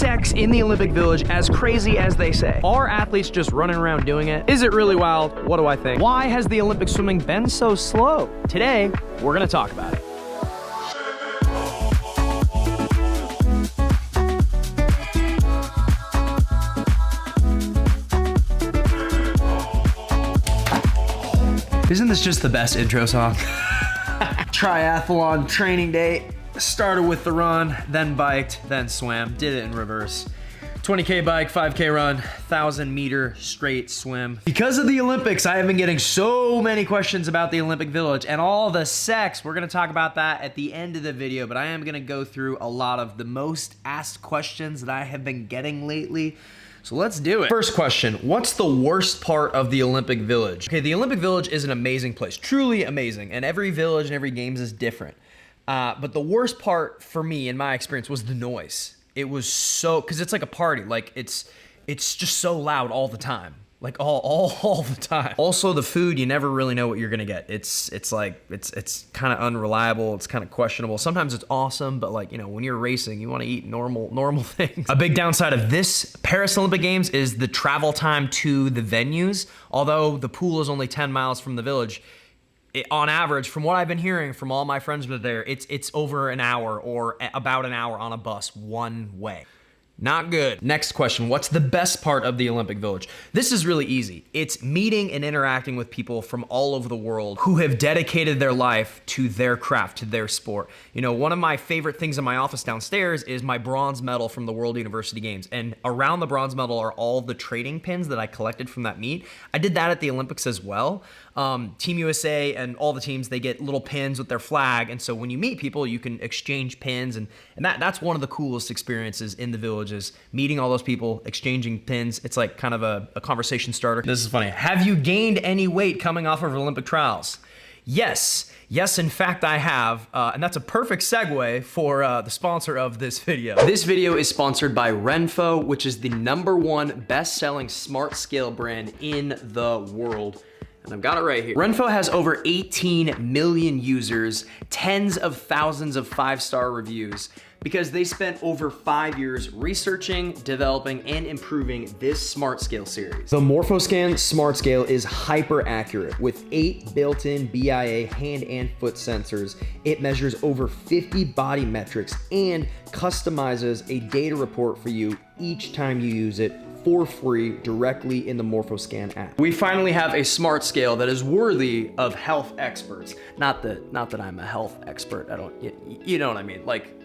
sex in the Olympic Village as crazy as they say? Are athletes just running around doing it? Is it really wild? What do I think? Why has the Olympic swimming been so slow? Today, we're gonna talk about it. Isn't this just the best intro song? Triathlon training day. Started with the run, then biked, then swam. Did it in reverse. 20K bike, 5K run, 1,000-meter straight swim. Because of the Olympics, I have been getting so many questions about the Olympic Village and all the sex. We're gonna talk about that at the end of the video, but I am gonna go through a lot of the most asked questions that I have been getting lately. So let's do it. First question, what's the worst part of the Olympic Village? Okay, the Olympic Village is an amazing place, truly amazing, and every village and every games is different. But the worst part for me, in my experience, was the noise. It was so, cause it's like a party, like it's just so loud all the time. Like all the time. Also the food, you never really know what you're gonna get. It's kind of unreliable, it's kind of questionable. Sometimes it's awesome, but like, you know, when you're racing, you wanna eat normal things. A big downside of this Paris Olympic Games is the travel time to the venues. Although the pool is only 10 miles from the village, on average, from what I've been hearing from all my friends who are there, it's over an hour or about an hour on a bus one way. Not good. Next question, what's the best part of the Olympic Village? This is really easy. It's meeting and interacting with people from all over the world who have dedicated their life to their craft, to their sport. You know, one of my favorite things in my office downstairs is my bronze medal from the World University Games. And around the bronze medal are all the trading pins that I collected from that meet. I did that at the Olympics as well. Team USA and all the teams, they get little pins with their flag. And so when you meet people, you can exchange pins. And that's one of the coolest experiences in the village is meeting all those people, exchanging pins. It's like kind of a conversation starter. This is funny. Have you gained any weight coming off of Olympic trials? Yes, in fact I have, and that's a perfect segue for the sponsor of this video. This video is sponsored by Renpho, which is the #1 best-selling smart scale brand in the world. And I've got it right here. Renpho has over 18 million users, tens of thousands of 5-star reviews, because they spent over 5 years researching, developing, and improving this smart scale series. The MorphoScan Smart Scale is hyper accurate with 8 built-in BIA hand and foot sensors. It measures over 50 body metrics and customizes a data report for you each time you use it for free directly in the MorphoScan app. We finally have a smart scale that is worthy of health experts. Not that I'm a health expert. You know what I mean? Like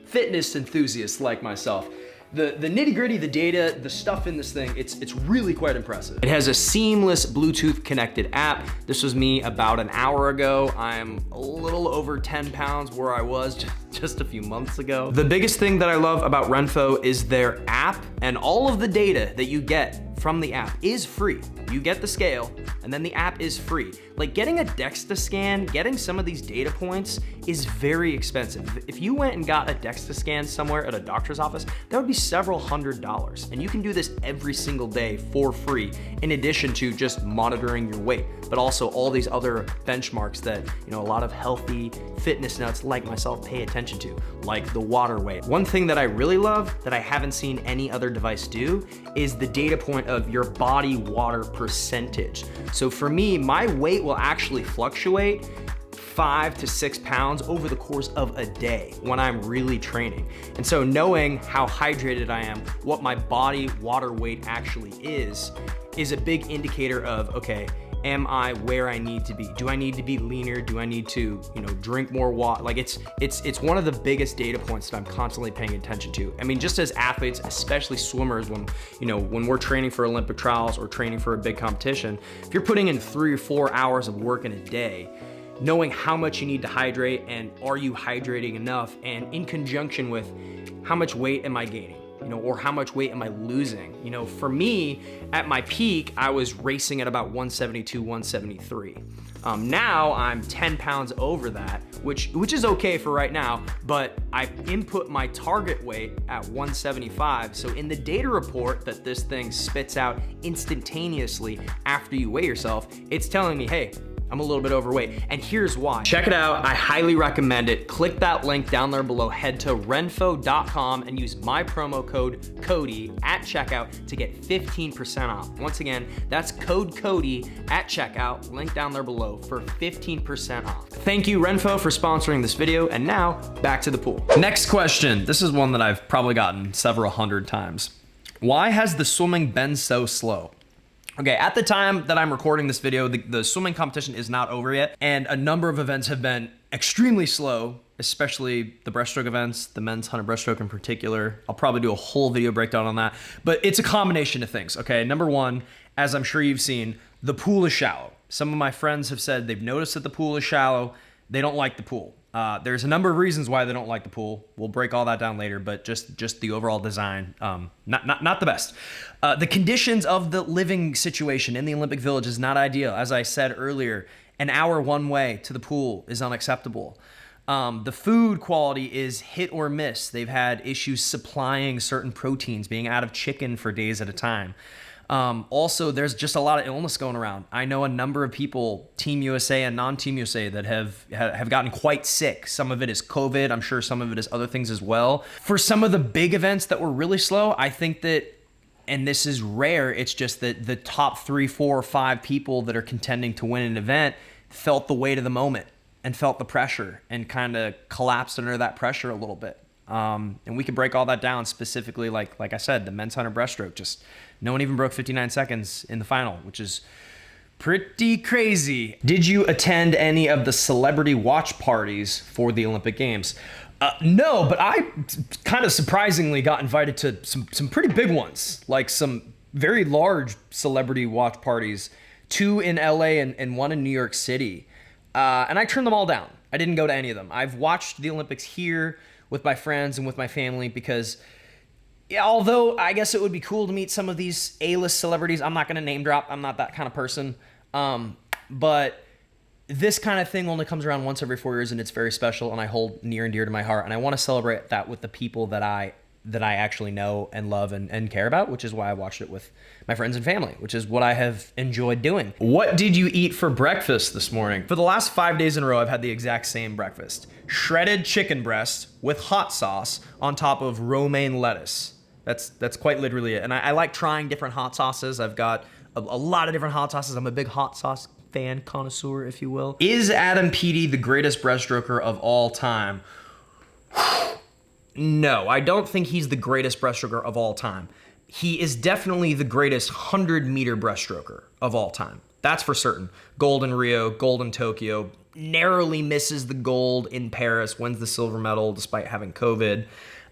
fitness enthusiasts like myself. The nitty gritty, the data, the stuff in this thing, it's really quite impressive. It has a seamless Bluetooth connected app. This was me about an hour ago. I'm a little over 10 pounds where I was just a few months ago. The biggest thing that I love about Renpho is their app, and all of the data that you get from the app is free. You get the scale, and then the app is free. Like getting a DEXA scan, getting some of these data points is very expensive. If you went and got a DEXA scan somewhere at a doctor's office, that would be several $100s. And you can do this every single day for free, in addition to just monitoring your weight, but also all these other benchmarks that, you know, a lot of healthy fitness nuts like myself pay attention to, like the water weight. One thing that I really love that I haven't seen any other device do is the data point of your body water percentage. So for me, my weight will actually fluctuate 5 to 6 pounds over the course of a day when I'm really training. And so knowing how hydrated I am, what my body water weight actually is a big indicator of, okay, am I where I need to be? Do I need to be leaner? Do I need to, you know, drink more water? Like it's one of the biggest data points that I'm constantly paying attention to. I mean, just as athletes, especially swimmers, when we're training for Olympic trials or training for a big competition, if you're putting in 3 or 4 hours of work in a day, knowing how much you need to hydrate and are you hydrating enough, and in conjunction with how much weight am I gaining? You know, or how much weight am I losing? You know, for me, at my peak, I was racing at about 172, 173. Now I'm 10 pounds over that, which is okay for right now, but I input my target weight at 175. So in the data report that this thing spits out instantaneously after you weigh yourself, it's telling me, hey, I'm a little bit overweight, and here's why. Check it out, I highly recommend it. Click that link down there below, head to renfo.com and use my promo code CODY at checkout to get 15% off. Once again, that's code CODY at checkout, link down there below for 15% off. Thank you, Renfo, for sponsoring this video, and now, back to the pool. Next question, this is one that I've probably gotten several hundred times. Why has the swimming been so slow? Okay, at the time that I'm recording this video, the swimming competition is not over yet, and a number of events have been extremely slow, especially the breaststroke events, the men's 100 breaststroke in particular. I'll probably do a whole video breakdown on that, but it's a combination of things, okay? Number one, as I'm sure you've seen, the pool is shallow. Some of my friends have said they've noticed that the pool is shallow. They don't like the pool. There's a number of reasons why they don't like the pool. We'll break all that down later, but just the overall design, not the best. The conditions of the living situation in the Olympic Village is not ideal. As I said earlier, an hour one way to the pool is unacceptable. The food quality is hit or miss. They've had issues supplying certain proteins, being out of chicken for days at a time. Also, there's just a lot of illness going around. I know a number of people, Team USA and non-Team USA, that have gotten quite sick. Some of it is COVID. I'm sure some of it is other things as well. For some of the big events that were really slow, I think that, and this is rare, it's just that the top 3, 4, or 5 people that are contending to win an event felt the weight of the moment and felt the pressure and kind of collapsed under that pressure a little bit. And we could break all that down specifically, like I said, the men's 100 breaststroke, just no one even broke 59 seconds in the final, which is pretty crazy. Did you attend any of the celebrity watch parties for the Olympic Games? No, but I kind of surprisingly got invited to some pretty big ones, like some very large celebrity watch parties, 2 in LA and 1 in New York City. And I turned them all down. I didn't go to any of them. I've watched the Olympics here with my friends and with my family because, yeah, although I guess it would be cool to meet some of these A-list celebrities, I'm not going to name drop. I'm not that kind of person. But this kind of thing only comes around once every 4 years, and it's very special, and I hold near and dear to my heart. And I want to celebrate that with the people that I actually know and love and care about, which is why I watched it with my friends and family, which is what I have enjoyed doing. What did you eat for breakfast this morning? For the last 5 days in a row, I've had the exact same breakfast. Shredded chicken breast with hot sauce on top of romaine lettuce. That's quite literally it. And I like trying different hot sauces. I've got a lot of different hot sauces. I'm a big hot sauce fan, connoisseur, if you will. Is Adam Peaty the greatest breaststroker of all time? No, I don't think he's the greatest breaststroker of all time. He is definitely the greatest 100-meter breaststroker of all time. That's for certain. Gold in Rio, gold in Tokyo, narrowly misses the gold in Paris, wins the silver medal despite having COVID.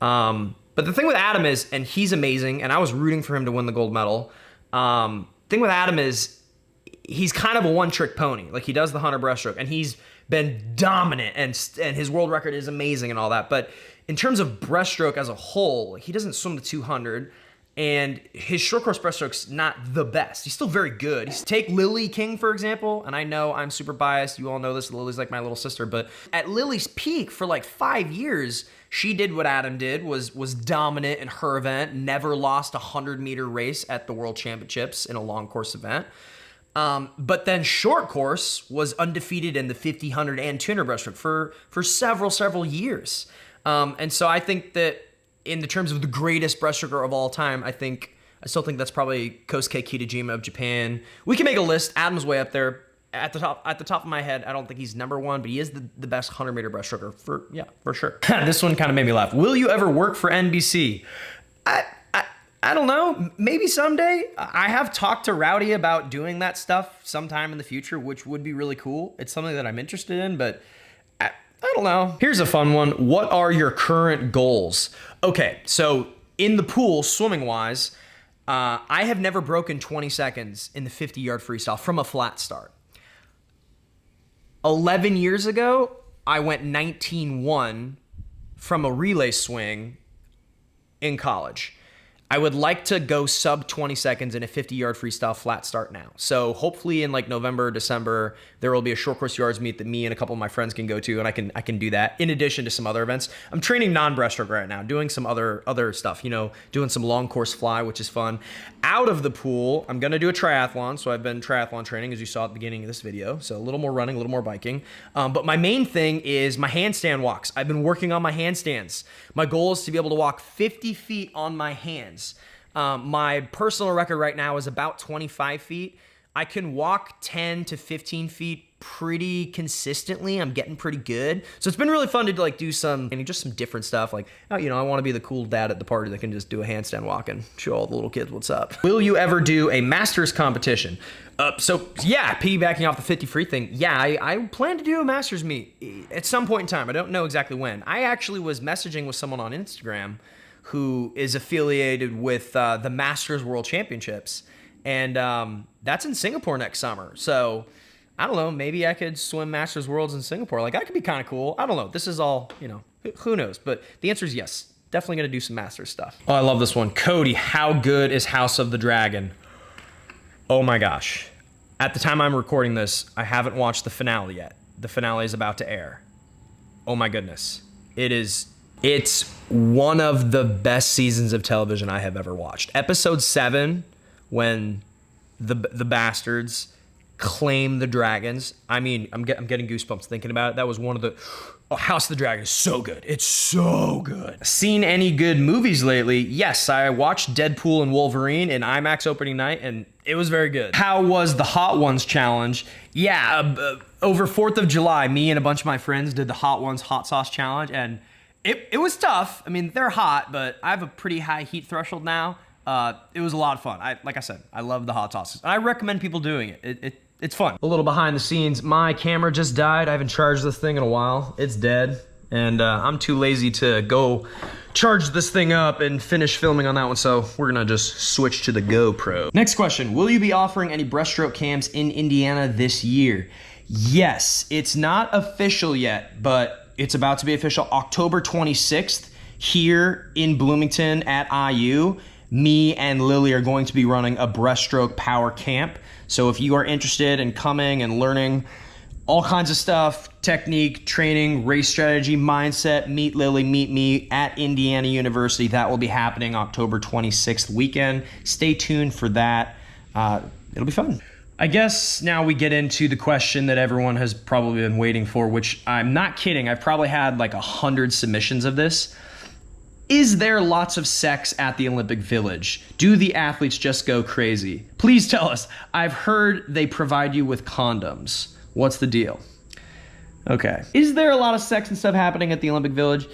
But the thing with Adam is, and he's amazing, and I was rooting for him to win the gold medal. Thing with Adam is he's kind of a one-trick pony. Like, he does the 100 breaststroke, and he's been dominant, and his world record is amazing and all that. But in terms of breaststroke as a whole, he doesn't swim the 200, and his short course breaststroke's not the best. He's still very good. Take Lily King, for example, and I know I'm super biased. You all know this. Lily's like my little sister, but at Lily's peak for like 5 years, she did what Adam did, was dominant in her event, never lost a 100-meter race at the World Championships in a long course event. But then short course was undefeated in the 50, 100, and 200 breaststroke for several years. And so I think that in the terms of the greatest breaststroker of all time, I still think that's probably Kosuke Kitajima of Japan. We can make a list. Adam's way up there. At the top of my head, I don't think he's number one, but he is the best 100-meter breaststroker for sure. This one kind of made me laugh. Will you ever work for NBC? I don't know. Maybe someday. I have talked to Rowdy about doing that stuff sometime in the future, which would be really cool. It's something that I'm interested in, but I don't know. Here's a fun one. What are your current goals? Okay, so in the pool, swimming-wise, I have never broken 20 seconds in the 50-yard freestyle from a flat start. 11 years ago, I went 19-1 from a relay swing in college. I would like to go sub 20 seconds in a 50-yard freestyle flat start now. So hopefully in like November, December, there will be a short course yards meet that me and a couple of my friends can go to, and I can do that in addition to some other events. I'm training non-breaststroke right now, doing some other stuff, you know, doing some long course fly, which is fun. Out of the pool, I'm gonna do a triathlon. So I've been triathlon training, as you saw at the beginning of this video. So a little more running, a little more biking. But my main thing is my handstand walks. I've been working on my handstands. My goal is to be able to walk 50 feet on my hands. My personal record right now is about 25 feet. I can walk 10 to 15 feet pretty consistently. I'm getting pretty good. So it's been really fun to like do just some different stuff. Like, oh, you know, I want to be the cool dad at the party that can just do a handstand walk and show all the little kids what's up. Will you ever do a masters competition? So yeah, piggybacking off the 50 free thing. Yeah, I plan to do a masters meet at some point in time. I don't know exactly when. I actually was messaging with someone on Instagram who is affiliated with the Masters World Championships. And that's in Singapore next summer. So I don't know, maybe I could swim Masters Worlds in Singapore. Like, that could be kind of cool. I don't know. This is all, you know, who knows? But the answer is yes. Definitely going to do some Masters stuff. Oh, I love this one. Cody, how good is House of the Dragon? Oh my gosh. At the time I'm recording this, I haven't watched the finale yet. The finale is about to air. Oh my goodness. It's one of the best seasons of television I have ever watched. Episode 7, when the bastards claim the dragons. I mean, I'm getting goosebumps thinking about it. That was one of the... Oh, House of the Dragon is so good. It's so good. Seen any good movies lately? Yes, I watched Deadpool and Wolverine in IMAX opening night, and it was very good. How was the Hot Ones challenge? Yeah, over 4th of July, me and a bunch of my friends did the Hot Ones hot sauce challenge, and it was tough. I mean, they're hot, but I have a pretty high heat threshold now. It was a lot of fun. Like I said, I love the hot sauces. I recommend people doing it. It's fun. A little behind the scenes, my camera just died. I haven't charged this thing in a while. It's dead. And I'm too lazy to go charge this thing up and finish filming on that one, so we're gonna just switch to the GoPro. Next question, will you be offering any breaststroke cams in Indiana this year? Yes, it's not official yet, but it's about to be official. October 26th here in Bloomington at IU, me and Lily are going to be running a breaststroke power camp. So if you are interested in coming and learning all kinds of stuff, technique, training, race strategy, mindset, meet Lily, meet me at Indiana University. That will be happening October 26th weekend. Stay tuned for that. It'll be fun. I guess now we get into the question that everyone has probably been waiting for, which I'm not kidding. I've probably had like 100 submissions of this. Is there lots of sex at the Olympic Village? Do the athletes just go crazy? Please tell us. I've heard they provide you with condoms. What's the deal? Okay. Is there a lot of sex and stuff happening at the Olympic Village?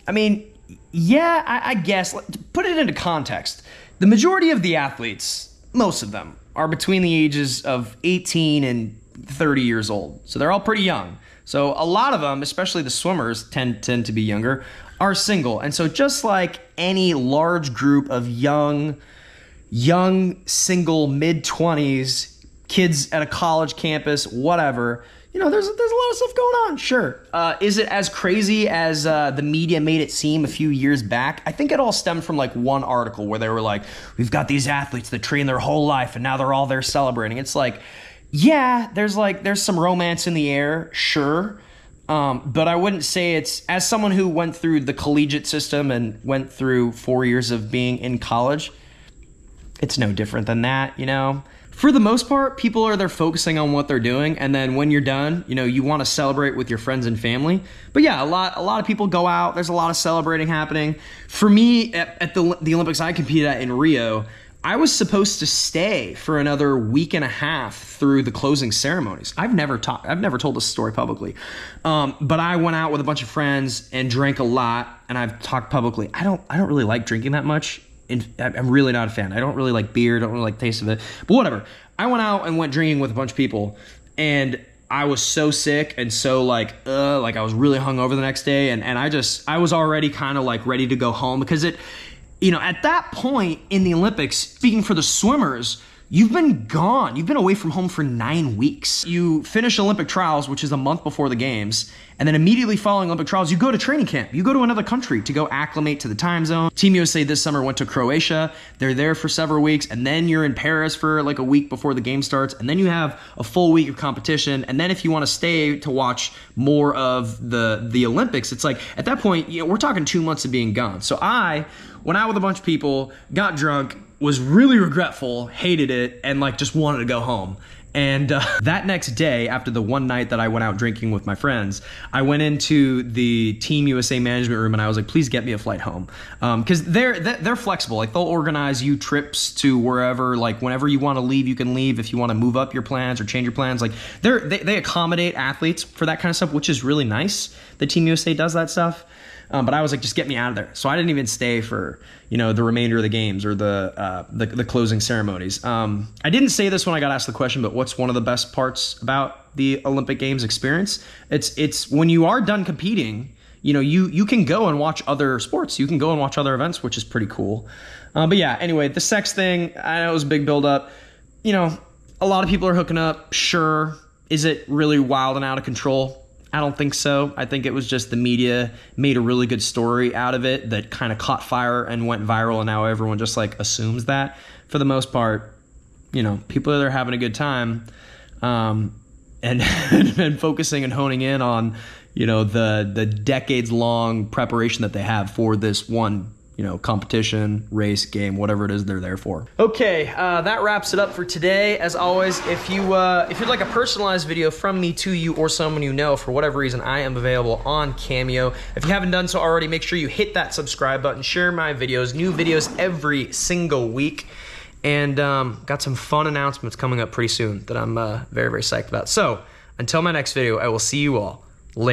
I mean, yeah, I guess. Put it into context. The majority of the athletes, most of them, are between the ages of 18 and 30 years old. So they're all pretty young. So a lot of them, especially the swimmers, tend to be younger, are single. And so just like any large group of young single mid-20s, kids at a college campus, whatever, you know, there's a lot of stuff going on, sure. Is it as crazy as the media made it seem a few years back? I think it all stemmed from like one article where they were like, we've got these athletes that train their whole life and now they're all there celebrating. It's like, yeah, there's some romance in the air, sure. But I wouldn't say it's, as someone who went through the collegiate system and went through 4 years of being in college, it's no different than that, you know? For the most part, people are there focusing on what they're doing, and then when you're done, you know, you want to celebrate with your friends and family. But yeah, a lot of people go out. There's a lot of celebrating happening. For me, at the Olympics I competed at in Rio, I was supposed to stay for another week and a half through the closing ceremonies. I've never told this story publicly, but I went out with a bunch of friends and drank a lot, and I've talked publicly. I don't really like drinking that much. I'm really not a fan. I don't really like beer. Don't really like the taste of it. But whatever. I went out and went drinking with a bunch of people, and I was so sick and so like I was really hungover the next day, and I was already kind of like ready to go home because it. You know, at that point in the Olympics, speaking for the swimmers, you've been gone. You've been away from home for 9 weeks. You finish Olympic trials, which is a month before the games, and then immediately following Olympic trials, you go to training camp. You go to another country to go acclimate to the time zone. Team USA this summer went to Croatia. They're there for several weeks, and then you're in Paris for like a week before the game starts, and then you have a full week of competition, and then if you want to stay to watch more of the Olympics, it's like, at that point, we're talking 2 months of being gone. So I went out with a bunch of people, got drunk, was really regretful, hated it, and like just wanted to go home. And that next day, after the one night that I went out drinking with my friends, I went into the Team USA management room and I was like, please get me a flight home. Because they're flexible. Like, they'll organize you trips to wherever, like whenever you want to leave, you can leave. If you want to move up your plans or change your plans, like they accommodate athletes for that kind of stuff, which is really nice. The Team USA does that stuff. But I was like, just get me out of there. So I didn't even stay for, the remainder of the games or the closing ceremonies. I didn't say this when I got asked the question, but what's one of the best parts about the Olympic Games experience? It's when you are done competing, you can go and watch other sports. You can go and watch other events, which is pretty cool. But yeah, anyway, the sex thing, I know it was a big buildup. A lot of people are hooking up. Sure. Is it really wild and out of control? I don't think so. I think it was just the media made a really good story out of it that kind of caught fire and went viral, and now everyone just like assumes that. For the most part, people are there having a good time, and focusing and honing in on, the decades-long preparation that they have for this one, competition, race, game, whatever it is they're there for. Okay, that wraps it up for today. As always, if you'd like a personalized video from me to you or someone you know, for whatever reason, I am available on Cameo. If you haven't done so already, make sure you hit that subscribe button, share my videos, new videos every single week, and got some fun announcements coming up pretty soon that I'm very, very psyched about. So, until my next video, I will see you all later.